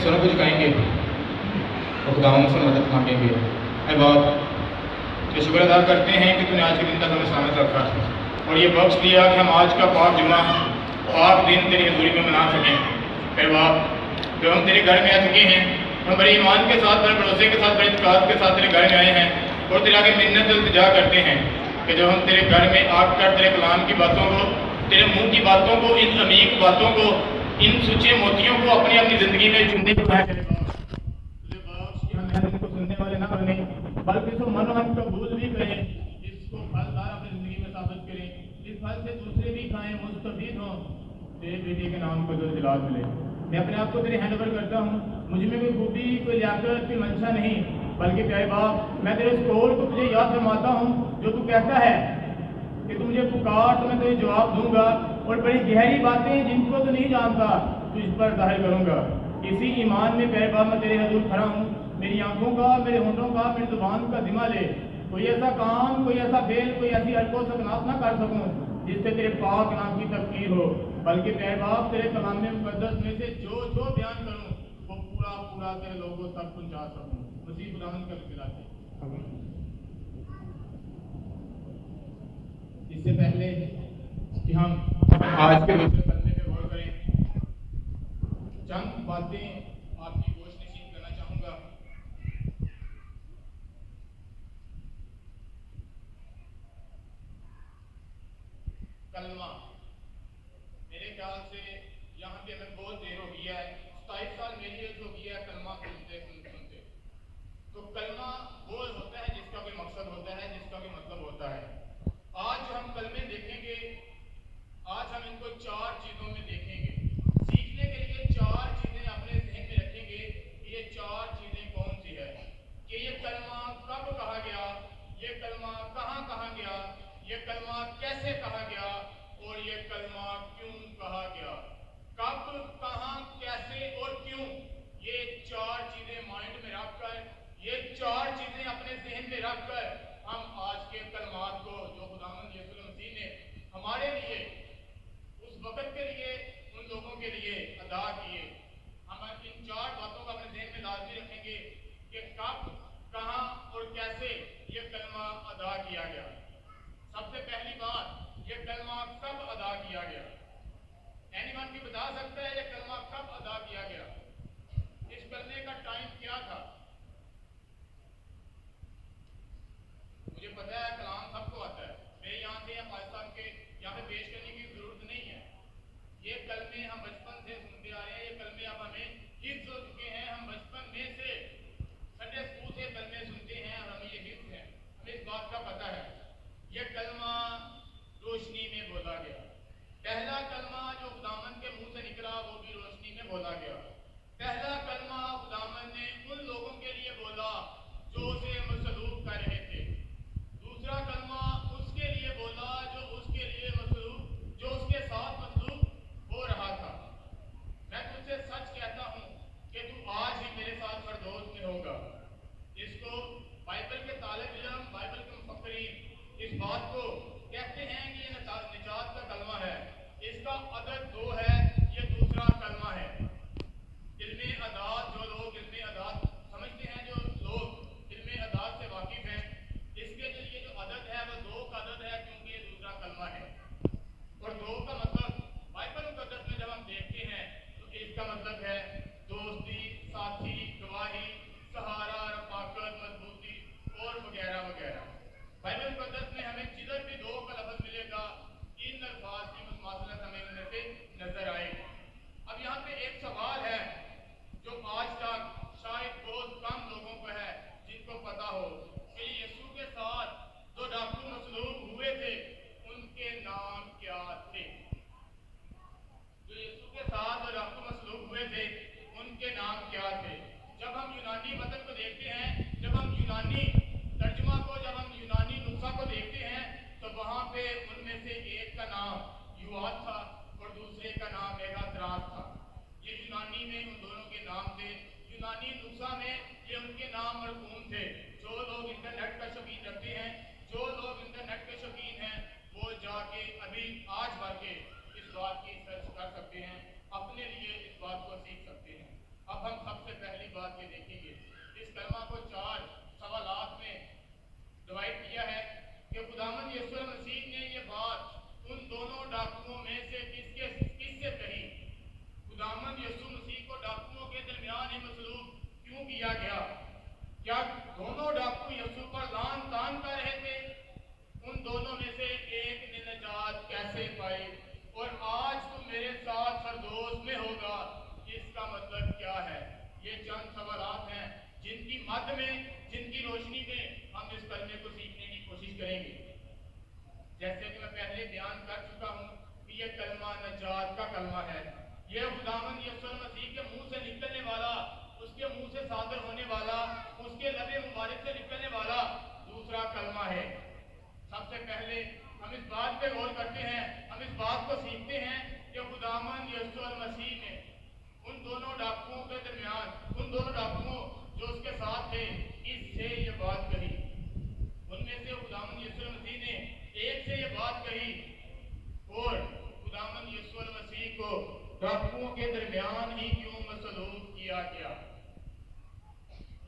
سنوں کو جھکائیں گے اور خداوند سے مدد مانگیں گے۔ اے باپ، یہ شکر ادا کرتے ہیں کہ تو نے آج کے دن تک ہمیں سلامت رکھا اور یہ بخش دیا کہ ہم آج کا پاک جمعہ پاک دن تیری حضوری میں منا سکیں۔ اے باپ، جو ہم تیرے گھر میں آ چکے ہیں، ہم بڑے ایمان کے ساتھ، بڑے بھروسے کے ساتھ، بڑے اعتقاد کے ساتھ تیرے گھر میں آئے ہیں اور تیرے آگے منت التجا کرتے ہیں کہ جب ہم تیرے گھر میں آ کر تیرے کلام کی باتوں کو، تیرے منہ کی باتوں کو، ان عمیق باتوں کو، ان سچے موتیوں کو اپنی اپنی زندگی میں چننے کو ہے تیرے باپ کہ ہم ان کو سننے والے نہ بنیں بلکہ اس کو من ہم قبول بھی کریں، اس کو پھلدار اپنی زندگی میں ثابت کریں، اس پھل سے دوسرے بھی کھائیں، مستفید ہوں، تیرے بیٹے کے نام کو جلال ملے۔ میں اپنے آپ کو تیرے ہینڈ اوور کرتا ہوں، مجھ میں کوئی خوبی، کوئی لیاقت، کوئی منشا نہیں، بلکہ پیارے باپ میں تیرے اس قول کو تجھے یاد فرماتا ہوں جو تو کہتا ہے کہ تو مجھے پکار تو میں تجھے جواب دوں گا، اور بڑی گہری باتیں جن کو تو نہیں جانتا تجھ پر ظاہر کروں گا۔ اسی ایمان میں پیارے باپ میں تیرے حضور کھڑا ہوں، میری آنکھوں کا، میرے ہونٹوں کا، میری زبان کا ذمہ لے، کوئی ایسا کام، کوئی ایسا فعل، کوئی ایسی حرکت و سکنات نہ کر سکوں جس سے تیرے پاک نام کی تذکیر ہو، بلکہ پیارے باپ تیرے کلام مقدس میں سے جو بیان کروں وہ پورا پورا تیرے لوگوں تک پہنچا سکوں۔ مسیح خداوند کا دلاتے اس سے پہلے کہ ہم آج کے دوسرے کلمے پہ غور کریں، چند باتیں آپ کی گوش نشین کرنا چاہوں گا۔ کلمہ، میرے خیال سے یہاں پہ ہمیں بہت دیر ہو گیا ہے، 27 سال میری ایج ہو گیا ہے کلمہ سنتے سنتے۔ تو کلمہ وہ ہوتا ہے جس کا کوئی مقصد ہوتا ہے، جس کا کوئی مطلب ہوتا ہے۔ آج ہم کلمے دیکھیں گے، آج ہم ان کو 4 چیزوں میں دیکھیں گے، سیکھنے کے لیے 4 چیزیں اپنے ذہن میں رکھیں گے کہ یہ 4 چیزیں کون سی ہے، کہ یہ کلمہ کب کہا گیا، یہ کلمہ کہاں کہا گیا، یہ کلمہ کیسے کہا گیا، اور یہ کلمہ کیوں کہا گیا۔ کب، کہاں، کیسے اور کیوں، یہ 4 چیزیں مائنڈ میں رکھ کر، یہ 4 چیزیں اپنے ذہن میں رکھ کر ہم آج کے کلمات کو جو خداوند یسوع مسیح نے ہمارے لیے اس وقت کے لیے، ان لوگوں کے لیے ادا کیے، ہم ان 4 باتوں کو اپنے ذہن میں لازمی رکھیں گے کہ کب، کہاں اور کیسے یہ کلمہ ادا کیا گیا۔ سب سے پہلی بات، یہ کلمہ کب ادا کیا گیا؟ اینی ون بھی بتا سکتا ہے یہ کلمہ کب ادا کیا گیا؟ اس کلمے کا ٹائم کیا تھا؟ مجھے پتا ہے کلام سب کو آتا ہے، میرے یہاں سے یا پاکستان کے یہاں پہ پیش کرنے کی ضرورت نہیں ہے۔ یہ کلمے ہم بچپن سے سنتے آ رہے ہیں، یہ کلمے اب ہمیں حفظ ہو چکے ہیں، ہم بچپن میں سے سنڈے اسکول سے کلمے سنتے ہیں اور ہمیں یہ حفظ ہے، ہمیں اس بات کا پتہ ہے۔ یہ کلمہ روشنی میں بولا گیا، پہلا کلمہ جو خداوند کے منہ سے نکلا وہ بھی روشنی میں بولا گیا۔ پہلا کلمہ خداوند نے ان لوگوں کے لیے بولا جو اسے مصلوب کر رہے تھے، دوسرا کلمہ اس کے لیے بولا جو اس کے لیے مصلوب، جو اس کے ساتھ مصلوب ہو رہا تھا۔ میں تجھ سے سچ کہتا ہوں کہ تو آج ہی میرے ساتھ فردوس میں ہوگا۔ اس کو بائبل کے طالب علم، بائبل کے مفکرین اس بات کو کہتے ہیں کہ یہ نجات کا کلمہ ہے، اس کا عدد 2 ہے، یہ دوسرا کلمہ ہے۔ علم اعداد، جو لوگ علم اعداد سمجھتے ہیں، جو لوگ علم اعداد سے واقف ہیں، اس کے لیے جو عدد ہے وہ 2 کا عدد ہے، کیونکہ یہ دوسرا کلمہ ہے۔ اور 2 کا مطلب بائبل مقدس میں جب ہم دیکھتے ہیں تو اس کا مطلب ہے دوستی، ساتھی، گواہی، سہارا، رفاقت، مضبوطی اور وغیرہ وغیرہ۔ بائبل مقدس میں ہمیں جدھر بھی 2 کریں گے. جیسے کہ میں پہلے بیان کر چکا ہوں کہ یہ کلمہ نجات کا کلمہ ہے. یہ خداوند یسوع مسیح کے منہ سے نکلنے والا، اس کے منہ سے صادر ہونے والا، اس کے لب مبارک سے نکلنے والا دوسرا کلمہ ہے. سب سے پہلے ہم اس بات پہ غور کرتے ہیں، ہم اس بات کو سیکھتے ہیں کہ خداوند یسوع مسیح نے ان دونوں ڈاکوؤں کے درمیان، ان دونوں ڈاکوؤں جو اس کے ساتھ تھے، اس سے یہ بات کہی. ان میں سے خداوند یسوع مسیح نے ایک سے یہ بات کہی اور خداوند یسوع مسیح کو ڈاکوؤں کے درمیان ہی کیوں مصلوب کیا گیا.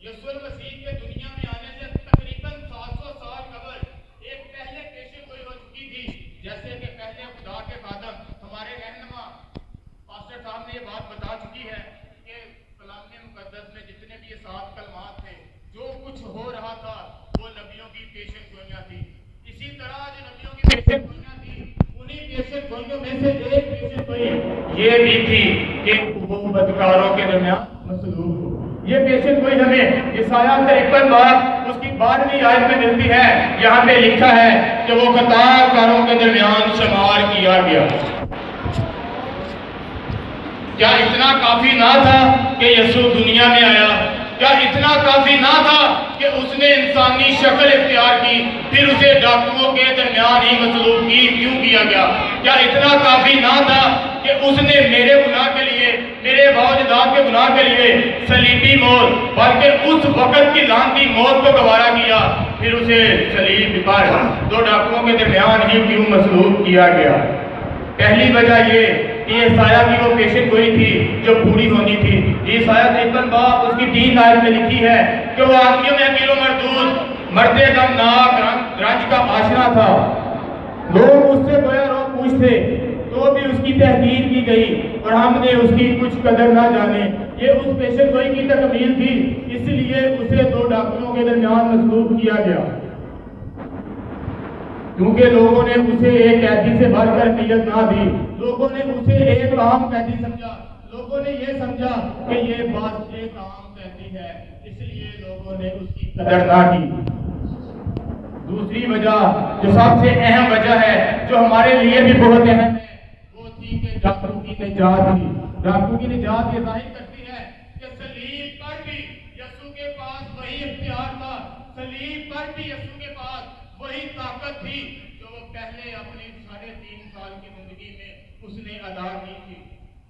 یسوع مسیح کے دنیا میں آنے سے تقریباً 700 سال قبل ایک پہلے پیشن گوئی ہو چکی تھی. جیسے کہ پہلے خدا کے خادم ہمارے رہنما پاسٹر صاحب نے یہ بات بتا چکی ہے کہ کلام مقدس میں جتنے بھی یہ 7 کلمات تھے، جو کچھ ہو رہا تھا وہ نبیوں کی پیشن گوئیاں تھی. اسی طرح جو نبیوں کی پیشن گوئیاں تھی، انہی پیشن گوئیوں میں سے ایک پیشن گوئی یہ بھی تھی کہ وہ بدکاروں کے درمیان مصلوب ہو. یہ پیشن گوئی ہمیں یسایہ 53 باب اس کی 12ویں آیت میں ملتی ہے. یہاں پہ لکھا ہے کہ وہ خطا کاروں کے درمیان شمار کیا گیا. کیا اتنا کافی نہ تھا کہ یسوع دنیا میں آیا؟ کیا اتنا کافی نہ تھا کہ اس نے انسانی شکل اختیار کی، پھر اسے ڈاکوؤں کے درمیان ہی مصلوب کیوں کیا گیا؟ کیا اتنا کافی نہ تھا کہ اس نے میرے گناہ کے لیے، میرے باوجداد کے گناہ کے لیے صلیبی موت، بلکہ اس وقت کی لعنتی موت کو گوارا کیا، پھر اسے صلیب پر 2 ڈاکوؤں کے درمیان ہی کیوں مصلوب کیا گیا؟ پہلی وجہ یہ کہ یسایہ کی وہ پیشن گوئی تھی جو پوری ہونی تھی. یسایہ 53 باب اس کی 3 آیت میں لکھی ہے کہ وہ آدمیوں میں اکیل و مردود، مرتے غمناک رنج کا آشنا تھا. لوگ اس سے گویا رو پوچھتے تو بھی اس کی تحقیر کی گئی اور ہم نے اس کی کچھ قدر نہ جانے. یہ اس پیشن گوئی کی تکمیل تھی، اس لیے اسے 2 ڈاکوؤں کے درمیان مصلوب کیا گیا. کیونکہ لوگوں نے اسے ایک قیدی سے بڑھ کر اہمیت نہ دی. لوگوں نے اسے ایک عام قیدی سمجھا. لوگوں نے یہ سمجھا کہ یہ بات ایک عام قیدی ہے، اس لیے لوگوں نے اس کی قدر نہ کی. دوسری وجہ جو سب سے اہم وجہ ہے، جو ہمارے لیے بھی بہت اہم ہے، وہ تھی کہ ڈاکو کی نجات تھی. ڈاکو کی نجات یہ ظاہر کرتی ہے کہ صلیب پر بھی یسوع کے پاس وہی اختیار تھا، صلیب پر بھی یسوع کے پاس وہی طاقت تھی جو وہ پہلے اپنی 3.5 سال کی زندگی میں اس نے ادا کی تھی.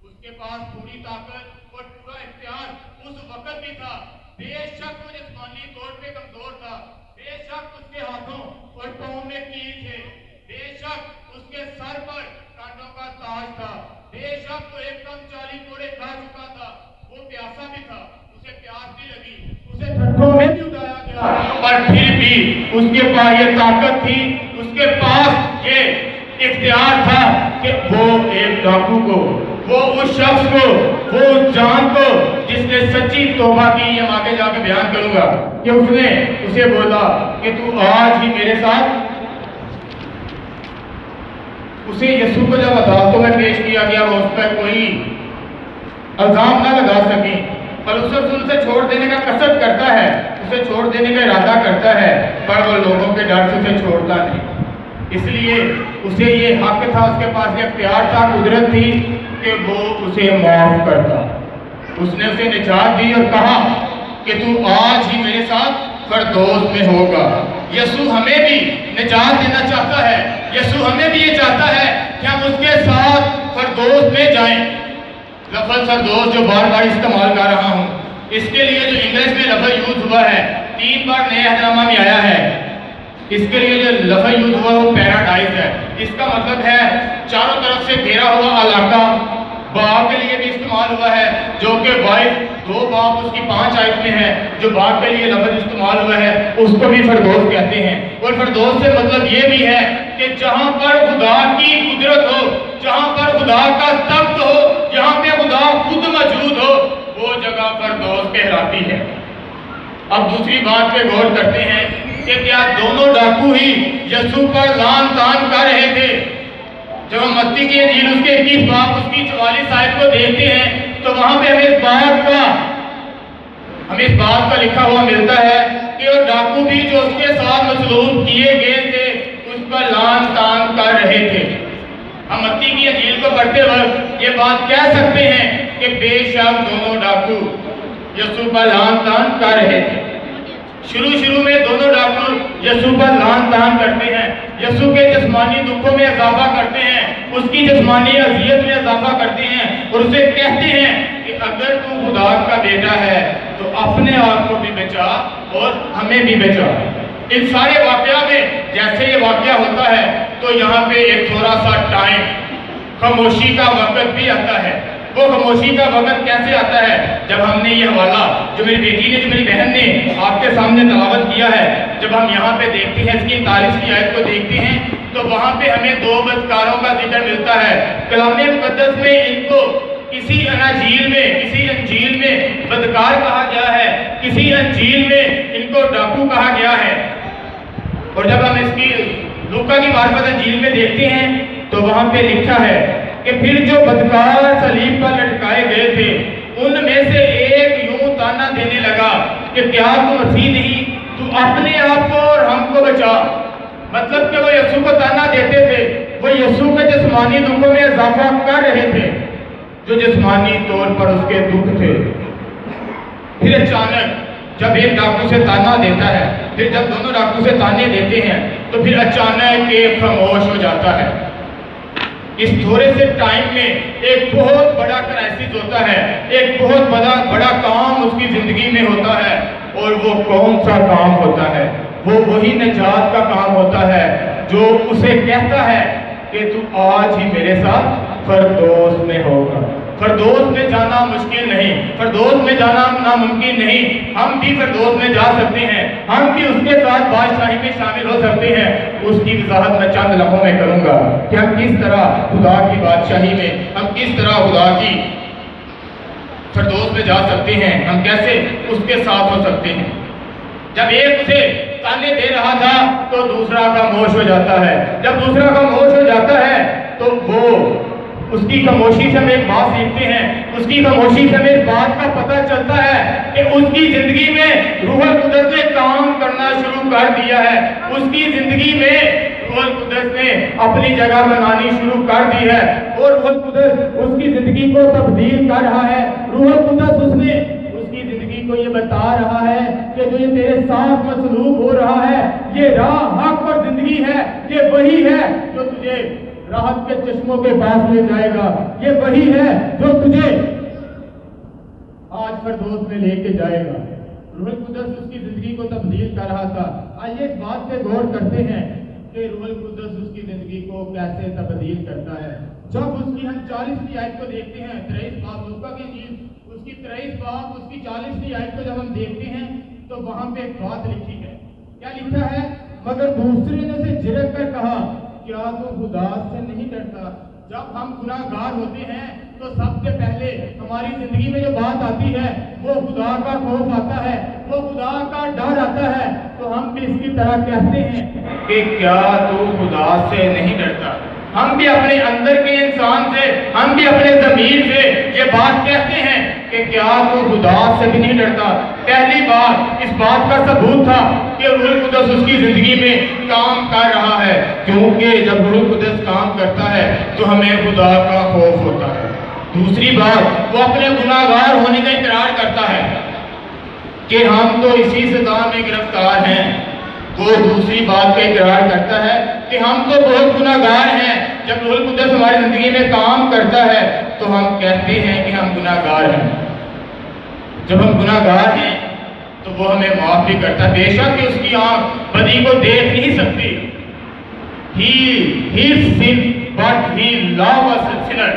اس کے پاس پوری طاقت اور پورا اختیار اس وقت بھی تھا. بے شک وہ جسمانی طور پہ کمزور تھا، بے شک اس کے ہاتھوں اور پاؤں میں کیل تھے، بے شک اس کے سر پر کانٹوں کا تاج تھا، بے شک وہ ایک دم 40 کوڑے کھا چکا تھا. وہ پیاسا بھی تھا، اسے پیاس بھی لگی، اسے ٹھنڈوں میں بھی اٹھایا گیا، پر پھر بھی اس کے پاس یہ طاقت تھی، اس کے پاس یہ اختیار تھا کہ وہ ایک ڈاکو کو، وہ اس شخص کو، وہ اس جان کو جس نے سچی توبہ کی، ہم آگے جا کے بیان کروں گا کہ اس نے اسے بولا کہ تو آج ہی میرے ساتھ. اسے یسوع کو جب عدالتوں میں پیش کیا گیا، وہ اس پر کوئی الزام نہ لگا سکی، پر اسے چھوڑ دینے کا قصد کرتا ہے، اسے چھوڑ دینے کا ارادہ کرتا ہے، پر وہ لوگوں کے ڈر سے اسے چھوڑتا نہیں. اس لیے اسے یہ حق تھا، اس کے پاس یہ اختیار تھا، قدرت تھی کہ وہ اسے معاف کرتا. اس نے اسے نجات دی اور کہا کہ تو آج ہی میرے ساتھ فردوس میں ہوگا. یسوع ہمیں بھی نجات دینا چاہتا ہے. یسوع ہمیں بھی یہ چاہتا ہے کہ ہم اس کے ساتھ فردوس میں جائیں. لفظ فردوس جو بار بار استعمال کر رہا ہوں، اس کے لیے جو انگلش میں لفظ یوز ہوا ہے 3 بار نئے عہدنامہ میں آیا ہے. اس کے لیے جو لفظ یوز ہوا وہ پیراڈائز ہے. اس کا مطلب ہے چاروں طرف سے گھیرا ہوا علاقہ. باغ کے لیے بھی استعمال ہوا ہے، جو کہ 2 باب اس کی 5 آیت میں ہے. جو باغ کے لیے لفظ استعمال ہوا ہے اس کو بھی فردوس کہتے ہیں. اور فردوس سے مطلب یہ بھی ہے کہ جہاں پر خدا کی قدرت ہو، جہاں پر خدا کا تخت ہو، جہاں پہ خدا خود موجود ہو، وہ جگہ فردوس کہلاتی ہے. اب دوسری بات پہ غور کرتے ہیں کہ کیا دونوں ڈاکو ہی یسوع پر لعن طعن کر رہے تھے؟ جب ہم متی کی انجیل اس کے 21 باب اس کی 44 آیت کو دیکھتے ہیں تو وہاں پہ ہمیں اس بات کا لکھا ہوا ملتا ہے کہ وہ ڈاکو بھی جو اس کے ساتھ مصلوب کیے گئے تھے یہ بات کہہ سکتے ہیں کہ بے شک دونوں ڈاکو یسوع پر لعن طعن کر رہے تھے۔ شروع میں دونوں ڈاکو یسوع پر لعن طعن کرتے ہیں، یسوع کے جسمانی دکھوں میں اضافہ کرتے ہیں، اس کی جسمانی اذیت میں اضافہ کرتے ہیں اور اسے کہتے ہیں کہ اگر تو خدا کا بیٹا ہے تو اپنے آپ کو بھی بچا اور ہمیں بھی بچا۔ ان سارے واقعہ میں جیسے یہ واقعہ ہوتا ہے تو یہاں پہ ایک تھوڑا سا ٹائم، خاموشی کا وقت بھی آتا ہے۔ وہ خاموشی کا وقت کیسے آتا ہے؟ جب ہم نے یہ حوالہ جو میری بیٹی نے، جو میری بہن نے آپ کے سامنے تلاوت کیا ہے، جب ہم یہاں پہ دیکھتے ہیں اس کی 39 آیت کو دیکھتے ہیں تو وہاں پہ ہمیں دو بدکاروں کا ذکر ملتا ہے۔ کلام مقدس میں ان کو کسی انجیل میں بدکار کہا گیا ہے، کسی انجیل میں ان کو ڈاکو کہا گیا ہے۔ اور جب ہم اس کی لوکا کی معرفت انجیل میں دیکھتے ہیں تو وہاں پہ لکھا ہے کہ پھر جو بدکار صلیب پر لٹکائے گئے تھے ان میں سے ایک یوں تانا دینے لگا کہ کیا تو مسیح نہیں، تو اپنے آپ کو اور ہم کو بچا۔ مطلب کہ وہ یسوع کو تانا دیتے تھے، وہ یسوع کے جسمانی دکھوں میں اضافہ کر رہے تھے جو جسمانی طور پر اس کے دکھ تھے۔ پھر اچانک جب ایک ڈاکو سے تانا دیتا ہے، پھر جب دونوں ڈاکو سے تانے دیتے ہیں تو پھر اچانک ایک خاموش ہو جاتا ہے۔ اس تھوڑے سے ٹائم میں ایک بہت بڑا کرائسس ہوتا ہے، ایک بہت بڑا کام اس کی زندگی میں ہوتا ہے۔ اور وہ کون سا کام ہوتا ہے؟ وہ وہی نجات کا کام ہوتا ہے جو اسے کہتا ہے کہ تو آج ہی میرے ساتھ فردوس میں ہوگا۔ فردوس میں جانا مشکل نہیں، فردوس میں جانا ناممکن نہیں، ہم بھی فردوس میں جا سکتے ہیں، ہم بھی اس کے ساتھ بادشاہی میں شامل ہو سکتے ہیں۔ اس کی وضاحت میں چند لمحوں میں کروں گا کہ ہم کس طرح خدا کی بادشاہی میں، ہم کس طرح خدا کی فردوس میں جا سکتے ہیں، ہم کیسے اس کے ساتھ ہو سکتے ہیں۔ جب ایک اسے تانے دے رہا تھا تو دوسرا خاموش ہو جاتا ہے، جب دوسرا خاموش ہو جاتا ہے تو وہ اس کی خاموشی سے ہم ایک بات سیکھتے ہیں، اس کی خاموشی سے ہمیں اس بات کا پتہ چلتا ہے کہ اس کی زندگی میں روح القدس نے کام کرنا شروع کر دیا ہے، اس کی زندگی میں روح القدس نے اپنی جگہ بنانی شروع کر دی ہے اور روح القدس اس کی زندگی کو تبدیل کر رہا ہے۔ روح القدس اس کی زندگی کو یہ بتا رہا ہے کہ جو یہ تیرے ساتھ مسلوب ہو رہا ہے، یہ راہ، حق اور زندگی ہے، یہ وہی ہے جو تجھے راحت کے چشموں کے پاس لے جائے گا، یہ وہی ہے جو تجھے آج فردوس میں لے کے جائے گا۔ روح القدس اس کی زندگی کو تبدیل کر رہا تھا۔ آئیے اس بات پہ غور کرتے ہیں کہ روح القدس اس کی زندگی کو کیسے تبدیل کرتا ہے۔ جب اس کی ہم 40ویں آیت کو دیکھتے ہیں، 23 باب لوکا کی انجیل اس کی 23 باب اس کی 40ویں آیت کو جب ہم دیکھتے ہیں تو وہاں پہ ایک بات لکھی ہے۔ کیا لکھا ہے؟ مگر دوسرے نے اسے جھڑک کر کہا، کیا تو خدا سے نہیں ڈرتا؟ جب ہم گناہ گار ہوتے ہیں تو سب سے پہلے ہماری زندگی میں جو بات آتی ہے وہ خدا کا خوف آتا ہے، وہ خدا کا ڈر آتا ہے۔ تو ہم بھی اس کی طرح کہتے ہیں کہ کیا تو خدا سے نہیں ڈرتا؟ ہم بھی اپنے اندر کے انسان سے، ہم بھی اپنے ضمیر سے یہ بات کہتے ہیں کہ کیا تو خدا سے بھی نہیں ڈرتا؟ پہلی بار اس بات کا ثبوت تھا کہ روح القدس اس کی زندگی میں کام کر رہا ہے، کیونکہ جب روح القدس کام کرتا ہے تو ہمیں خدا کا خوف ہوتا ہے۔ دوسری بات، وہ اپنے گناہ گار ہونے کا اقرار کرتا ہے کہ ہم تو اسی سزا میں گرفتار ہیں۔ وہ دوسری بات کا اقرار کرتا ہے کہ ہم تو بہت گناہ گار ہیں۔ جب روح القدس ہماری زندگی میں کام کرتا ہے تو ہم کہتے ہیں کہ ہم گناہ گار ہیں۔ جب ہم گناہ گار ہیں تو وہ ہمیں معاف بھی کرتا ہے۔ بے شک کہ اس کی آنکھ بدی کو دیکھ نہیں سکتی۔ He sinned but he loves a sinner۔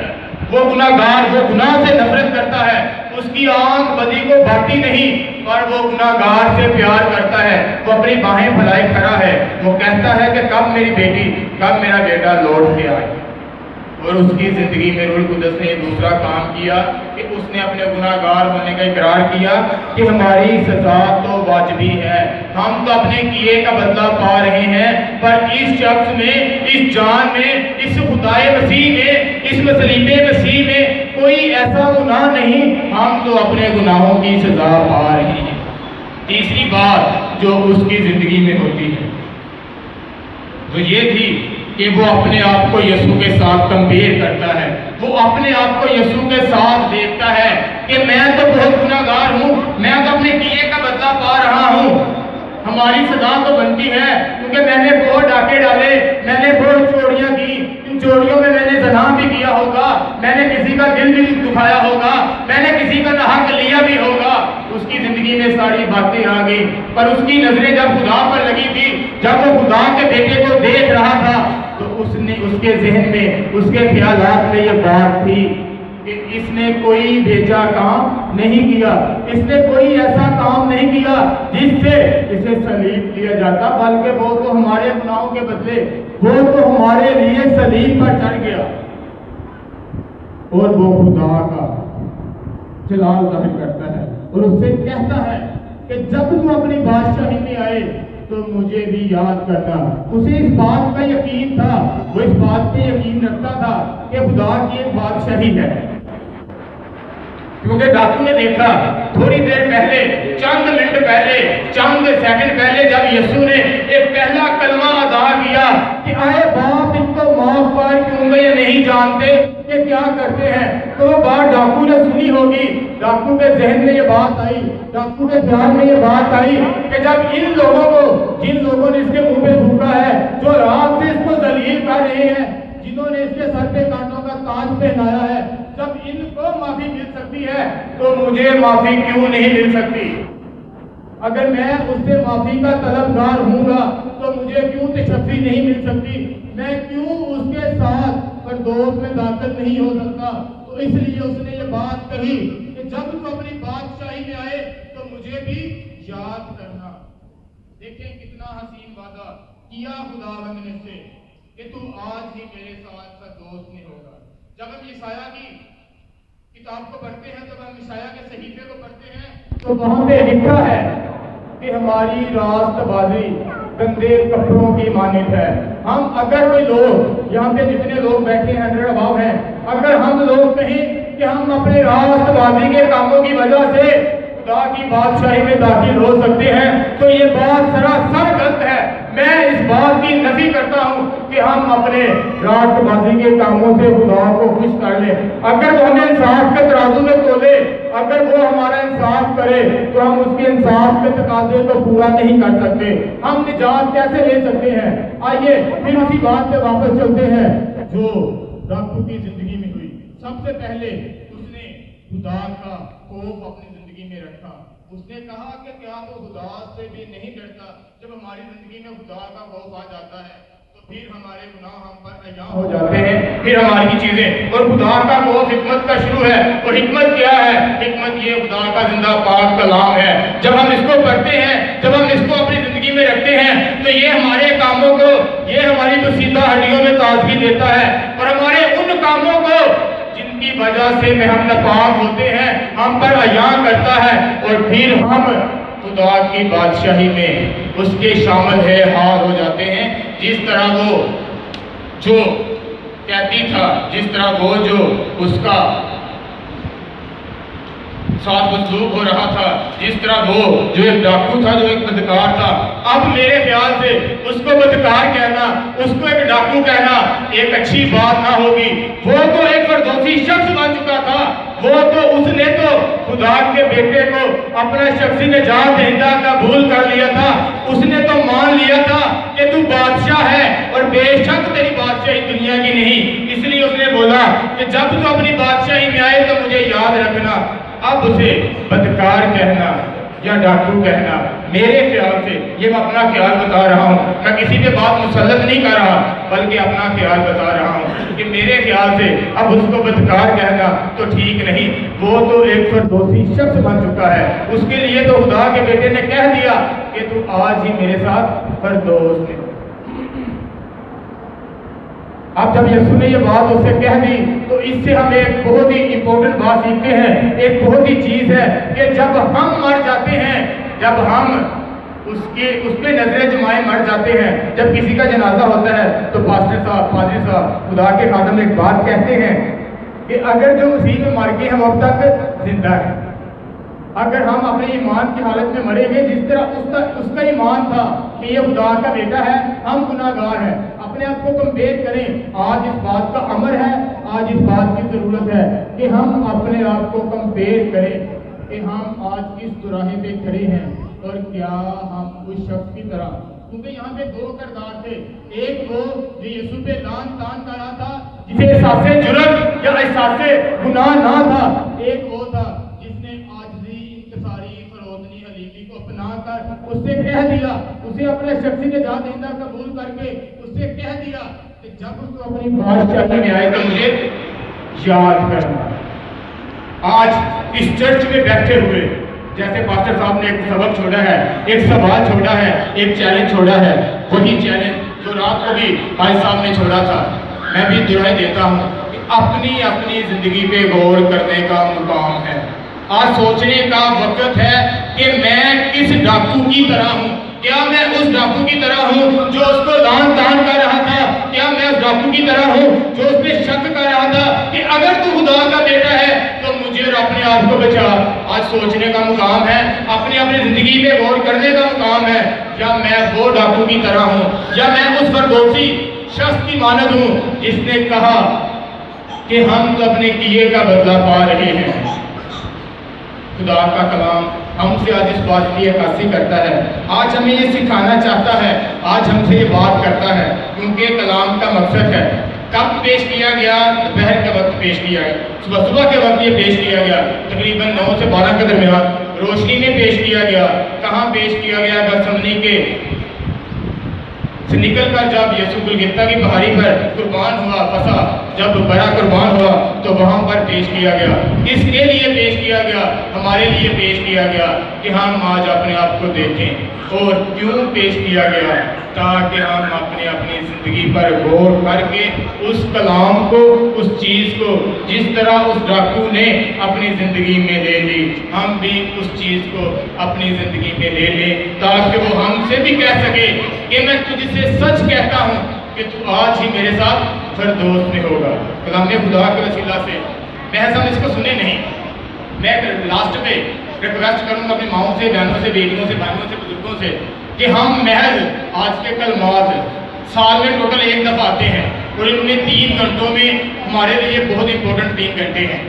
وہ گناہ گار، وہ گناہ سے نفرت کرتا ہے، اس کی آنکھ بدی کو بھاتی نہیں، پر وہ گناہ گار سے پیار کرتا ہے۔ وہ اپنی باہیں پھیلائے کھڑا ہے، وہ کہتا ہے کہ کب میری بیٹی، کب میرا بیٹا لوٹ کے آئے۔ اور اس کی زندگی میں روح القدس نے دوسرا کام کیا کہ اس نے اپنے گناہ گار ہونے کا اقرار کیا کہ ہماری سزا تو واجبی ہے، ہم تو اپنے کیے کا بدلہ پا رہے ہیں، پر اس شخص میں، اس جان میں، اس خدائے مسیح میں، اس مصلیب مسیح میں کوئی ایسا گناہ نہیں، ہم تو اپنے گناہوں کی سزا پا رہے ہیں۔ تیسری بات جو اس کی زندگی میں ہوتی ہے وہ یہ تھی کہ وہ اپنے آپ کو یسوع کے ساتھ کمپیئر کرتا ہے۔ وہ اپنے آپ کو یسوع کے ساتھ دیکھتا ہے کہ میں تو بہت گناہگار ہوں، میں تو اپنے کیے کا بدلہ پا رہا ہوں۔ ہماری سزا تو بنتی ہے کیونکہ میں نے بہت ڈاکے ڈالے، میں نے بہت چوریاں کی، ان چوریوں میں نے زنا بھی کیا ہوگا، میں نے کسی کا دل بھی دکھایا ہوگا، میں نے کسی کا ناحق لیا بھی ہوگا۔ اس کی زندگی میں ساری باتیں آ گئی، پر اس کی نظریں جب خدا پر لگی تھی، جب وہ خدا کے بیٹے کو دیکھ رہا تھا، تو اس کے ذہن میں، اس کے خیالات میں یہ بات تھی کہ اس نے کوئی بھیجا کام نہیں کیا، اس نے کوئی ایسا کام نہیں کیا جس سے اسے صلیب دیا جاتا، بلکہ وہ تو ہمارے گناہوں کے بدلے وہ تو ہمارے لیے صلیب پر چڑھ گیا، اور وہ خدا کا جلال ظاہر کرتا ہے اور اس سے کہتا ہے کہ جب تو اپنی بادشاہی میں آئے تو مجھے بھی یاد کرنا۔ اسے اس بات کا یقین تھا، وہ اس بات پہ یقین رکھتا تھا کہ خدا کی ایک بادشاہی ہے، کیونکہ ڈاکو نے دیکھا تھوڑی دیر پہلے، چند منٹ پہلے، چند سیکنڈ پہلے جب یسوع نے ایک پہلا کلمہ ادا کیا کہ آئے باپ ان کو معاف کر، کیونکہ یہ نہیں جانتے کہ کیا کرتے ہیں، تو وہ بات ڈاکو نے سنی ہوگی۔ ڈاکو کے ذہن میں یہ بات آئی، ڈاکو کے خیال میں یہ بات آئی کہ جب ان لوگوں کو، جن لوگوں نے اس کے منہ پہ تھوکا ہے، جو رات سے اس کو ذلیل کر رہے ہیں، جنہوں نے اس کے سر پہ کانٹوں کا تاج پہنایا ہے، جب ان کو معافی مل سکتی ہے تو مجھے معافی کیوں نہیں مل سکتی؟ اگر میں اس سے معافی کا طلبگار ہوں گا تو مجھے کیوں تشفی نہیں مل سکتی؟ میں کیوں اس کے ساتھ فردوس میں داخل نہیں ہو سکتا؟ تو اس لیے اس نے یہ بات کہی کہ جب تو اپنی بادشاہی میں آئے تو مجھے بھی یاد کرنا۔ دیکھیں کتنا حسین وعدہ کیا خداوند نے سے کہ تو آج ہی میرے ساتھ فردوس میں ہوگا۔ جب ہم یسایہ کی کتاب کو پڑھتے ہیں، جب ہم یسایہ کے صحیفے کو پڑھتے ہیں تو وہاں پہ لکھا ہے کہ ہماری راست بازی گندے کپڑوں کی مانند ہے۔ ہم اگر کوئی لوگ یہاں پہ جتنے لوگ بیٹھے ہیں 100 اباؤ ہیں، اگر ہم لوگ کہیں کہ ہم اپنے راست بازی کے کاموں کی وجہ سے خدا کی بادشاہی میں داخل ہو سکتے ہیں تو یہ بات سراسر غلط ہے۔ میں اس بات کی نفی کرتا ہوں کہ ہم اپنے راست بازی کے کاموں سے خدا کو خوش کر لیں۔ اگر وہ ہمیں انصاف کے ترازو میں تولے، اگر وہ ہمارا انصاف کرے تو ہم اس کے انصاف کے تقاضے کو پورا نہیں کر سکتے۔ ہم نجات کیسے لے سکتے ہیں؟ آئیے پھر اسی بات پہ واپس چلتے ہیں جو ڈاکو کی زندگی میں ہوئی۔ سب سے پہلے اس نے خدا کا خوف اپنی زندگی میں رکھا۔ اس نے کہا کہ کیا وہ خدا سے بھی نہیں ڈرتا؟ جب ہماری زندگی میں خدا کا خوف آ جاتا ہے تو پھر ہمارے گناہ ہم پر عیاں ہو جاتے ہیں، پھر ہماری چیزیں، اور خدا کا خوف حکمت کا شروع ہے۔ اور حکمت کیا ہے؟ حکمت یہ خدا کا زندہ پاک کلام ہے۔ جب ہم اس کو پڑھتے ہیں، جب ہم اس کو اپنی زندگی میں رکھتے ہیں تو یہ ہمارے کاموں کو، یہ ہماری بسیدہ ہڈیوں میں تازگی دیتا ہے، اور ہمارے ان کاموں کو جن کی وجہ سے میں ہم ناپاک ہوتے ہیں ہم پر عیاں کرتا ہے، اور پھر ہم خدا کی بادشاہی میں اس کے شامل ہے حال ہو جاتے ہیں۔ جس طرح وہ جو قیدی تھا، جس طرح وہ جو اس کا ساتھ مطلوب ہو رہا تھا، جس طرح وہ جو ایک ڈاکو تھا، جو ایک بدکار تھا، اب میرے خیال سے اس کو بدکار کہنا، اس کو ایک ڈاکو کہنا ایک اچھی بات نہ ہوگی۔ وہ تو ایک فردوسی شخص بن چکا تھا، وہ تو اس نے تو خدا کے بیٹے کو اپنا شخصی نجات دہندہ قبول کر لیا تھا، اس نے تو مان لیا تھا کہ تو بادشاہ ہے اور بے شک تیری بادشاہی دنیا کی نہیں۔ اس لیے اس نے بولا کہ جب تو اپنی بادشاہی میں آئے تو مجھے یاد رکھنا۔ اب اسے بدکار کہنا یا ڈاکو کہنا، میرے خیال سے، یہ میں اپنا خیال بتا رہا ہوں، میں کسی پہ بات مسلط نہیں کر رہا بلکہ اپنا خیال بتا رہا ہوں کہ میرے خیال سے اب اس کو بدکار کہنا تو ٹھیک نہیں۔ وہ تو ایک فردوسی شخص بن چکا ہے، اس کے لیے تو خدا کے بیٹے نے کہہ دیا کہ تو آج ہی میرے ساتھ فردوس میں۔ اب جب یسوع نے یہ بات اسے کہہ دی تو اس سے ہم ایک بہت ہی امپورٹنٹ بات سیکھتے ہیں، ایک بہت ہی چیز ہے کہ جب ہم مر جاتے ہیں، جب ہم اس پہ نظریں جمائے مر جاتے ہیں، جب کسی کا جنازہ ہوتا ہے تو پاسٹر صاحب، پادری صاحب، خدا کے خادم ایک بات کہتے ہیں کہ اگر جو مسیح میں مر گئے ہم اب تک زندہ ہیں، اگر ہم اپنے ایمان کی حالت میں مریں گے جس طرح اس کا ایمان تھا کہ یہ خدا کا بیٹا ہے، ہم گناہگار ہیں، اپنے آپ کو کمپیئر کریں. آج اس بات کا امر ہے, آج اس بات کی ضرورت ہے کہ ہم اپنے آپ کو کمپیئر کریں کہ ہم آج کس چوراہے پہ کھڑے ہیں اور کیا ہم اس شخص کی طرح, کیونکہ یہاں پہ دو کردار تھے. ایک وہ جو یسوع پہ لعن تان کر رہا تھا جسے احساس جرات یا احساس گناہ نہ تھا. ایک وہ تھا جس نے عاجزی, انکساری, فروتنی, حلیمی کو اپنا کر اس سے کہہ دیا, اسے اپنے شخصی نجات دہندہ قبول کر کے اس سے کہہ دیا کہ جب تو اپنی بادشاہی میں آئے تو مجھے یاد کرنا. آج اس چرچ میں بیٹھے ہوئے جیسے پاسٹر صاحب نے ایک سبق چھوڑا ہے, ایک سوال چھوڑا ہے, ایک چیلنج چھوڑا ہے, وہی چیلنج جو رات کو بھی بھائی صاحب نے چھوڑا تھا, میں بھی دعائیں دیتا ہوں کہ اپنی اپنی زندگی پہ غور کرنے کا مقام ہے. آج سوچنے کا وقت ہے کہ میں کس ڈاکو کی طرح ہوں. کیا میں اس ڈاکو کی طرح ہوں جو اس کو لعن طعن کر رہا تھا؟ کیا میں اس ڈاکو کی طرح ہوں جو اس پہ شک کر رہا تھا کہ اگر تو خدا کا بیٹا ہے تو مجھے اور اپنے آپ کو بچا؟ آج سوچنے کا مقام ہے, اپنی اپنی زندگی پہ غور کرنے کا مقام ہے. یا میں وہ ڈاکو کی طرح ہوں, یا میں اس فردوسی شخص کی مانند ہوں جس نے کہا کہ ہم تو اپنے کیے کا بدلہ پا رہے ہیں. خدا کا کلام ہم سے آج اس بات کی عکاسی کرتا ہے, آج ہمیں یہ سکھانا چاہتا ہے, آج ہم سے یہ بات کرتا ہے, کیونکہ کلام کا مقصد ہے. کب پیش کیا گیا؟ دوپہر کے وقت پیش کیا گیا, صبح کے وقت یہ پیش کیا گیا, تقریباً 9 سے 12 کے درمیان روشنی میں پیش کیا گیا. کہاں پیش کیا گیا؟ گتسمنی کے سے نکل کر جب یسوع گلگتہ کی پہاڑی پر قربان ہوا, پھنسا, جب بڑا قربان ہوا تو وہاں پر پیش کیا گیا. کس کے لیے پیش کیا گیا؟ ہمارے لیے پیش کیا گیا کہ ہم آج اپنے آپ کو دیکھیں. اور کیوں پیش کیا گیا؟ تاکہ ہم اپنی زندگی پر غور کر کے اس کلام کو, اس چیز کو جس طرح اس ڈاکو نے اپنی زندگی میں لے لی, ہم بھی اس چیز کو اپنی زندگی میں لے لیں, تاکہ وہ ہم سے بھی کہہ سکے کہ میں تجھ سے سچ کہتا ہوں کہ تو آج ہی میرے ساتھ فردوس میں ہوگا. کلام خدا کے وسیلہ سے محض ہم اس کو سنے نہیں. میں لاسٹ پہ ریکویسٹ کروں گا اپنی ماؤں سے, بہنوں سے, بیٹیوں سے, بھائیوں سے, بزرگوں سے کہ ہم محض آج کے کلمات سال میں ٹوٹل 1 دفعہ آتے ہیں اور ان میں 3 گھنٹوں میں ہمارے لیے بہت امپورٹنٹ 3 گھنٹے ہیں.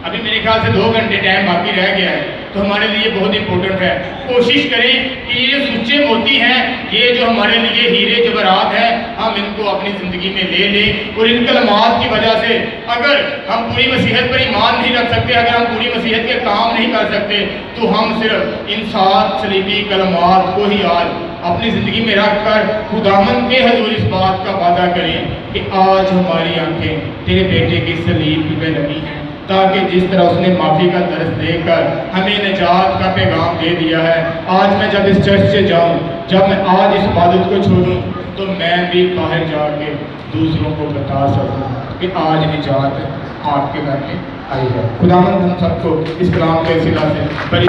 ابھی میرے خیال سے 2 گھنٹے ٹائم باقی رہ گیا ہے, تو ہمارے لیے بہت امپورٹنٹ ہے. کوشش کریں کہ یہ سچے موتی ہیں, یہ جو ہمارے لیے ہیرے جواہرات ہیں, ہم ان کو اپنی زندگی میں لے لیں. اور ان کلمات کی وجہ سے اگر ہم پوری مسیحیت پر ایمان نہیں رکھ سکتے, اگر ہم پوری مسیحیت کے کام نہیں کر سکتے, تو ہم صرف ان 7 صلیبی کلمات کو ہی آج اپنی زندگی میں رکھ کر خداوند کے حضور اس بات کا وعدہ کریں کہ آج ہماری آنکھیں تیرے بیٹے کی صلیب پہ لگی ہیں, تاکہ جس طرح اس نے معافی کا درس دے کر ہمیں نجات کا پیغام دے دیا ہے, آج میں جب اس چرچ سے جاؤں, جب میں آج اس عبادت کو چھوڑوں, تو میں بھی باہر جا کے دوسروں کو بتا سکوں کہ آج نجات آپ کے گھر میں آئی ہے. خداوند ہم سب کو اس کلام کے وسیلہ سے بڑی